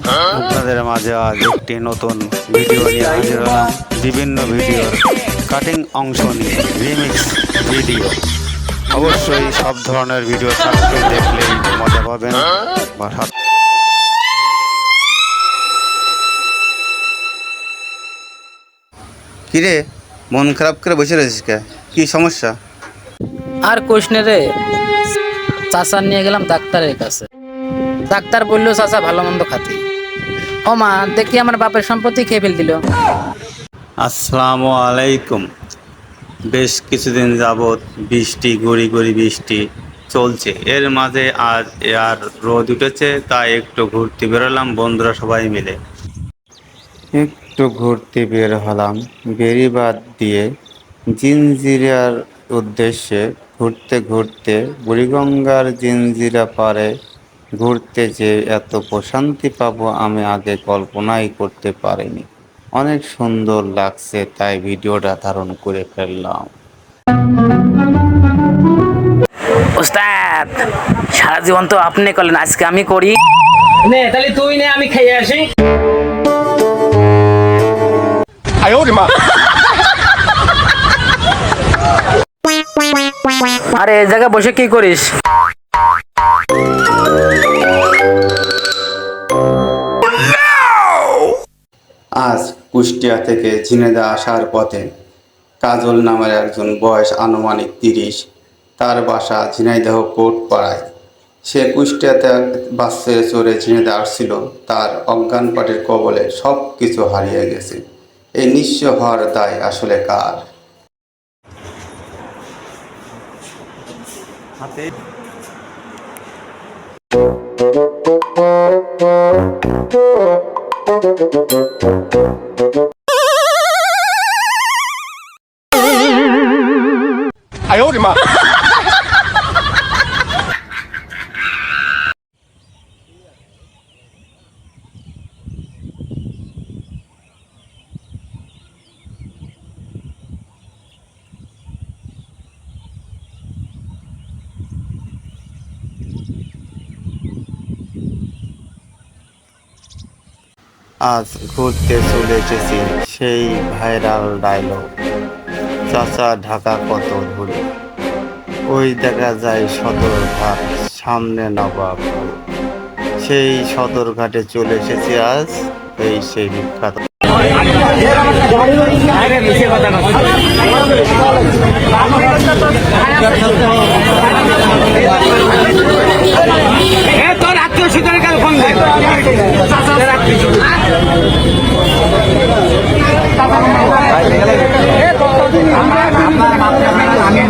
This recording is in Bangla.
আপনাদের মাঝে আজ একটি নতুন ভিডিও নিয়ে হাজির হলাম। বিভিন্ন ভিডিওর কাটিং অংশ নিয়ে রিমিক্স ভিডিও। অবশ্যই সব ধরনের ভিডিও থাকবে, দেখলেই মজা পাবেন। কিরে, মন খারাপ করে বসে রয়েছিস কে? কি সমস্যা? আর কোশনে রে, চাচা নিয়ে গেলাম ডাক্তারের কাছে। ডাক্তার বললো চাচা ভালো মন্দ খাতি। ও মা, দেখি আমার বাপের সম্পত্তি খেয়ে ফেল দিল। আসসালামু আলাইকুম। বেশ কিছুদিন যাবৎ বৃষ্টি, গড়ি গড়ি বৃষ্টি চলছে। এর মাঝে আজ আর রোদ উঠেছে, তাই একটু ঘুরতে বেরোলাম বন্ধুরা সবাই মিলে। একটু ঘুরতে বের হলাম বেড়িবাঁধ দিয়ে জিঞ্জিরার উদ্দেশ্যে। ঘুরতে ঘুরতে বুড়িগঙ্গার জিঞ্জিরা পাড়ে ঘুরতে যে এত প্রশান্তি পাবো আমি আগে কল্পনাই করতে পারিনি। অনেক সুন্দর লাগছে, তাই ভিডিওটা ধারণ করে ফেললাম। ওস্তাদ, সারা জীবন তো আপনি করলেন, আজকে আমি করি। নে তাহলে তুই নে, আমি খেয়ে আসি। আরে এই জায়গায় বসে কি করিস? আজ কুষ্টিয়া থেকে ঝিনেদা আসার পথে কাজল নামের একজন, বয়স আনুমানিক 30, তার বাসা ঝিনাইদহ কোট পাড়ায়। সে কুষ্টিয়াতে বাসে চড়ে ঝিনেদা আসছিল। তার অজ্ঞান পাটির কবলে সব কিছু হারিয়ে গেছে। এই নিঃস্ব হওয়ার দায় আসলে কার? আজ ঘুরতে চলে এসেছি সেই ভাইরাল ডায়লগ, চাচা ঢাকা কত দূরে। ওই দেখা যায় সদরঘাট, সামনে নবাবপুর। সেই সদরঘাটে চলে এসেছি আজ। এই সেই বিখ্যাত তোর আত্মীয় স্বজনের কাছে ফোন দে। আমি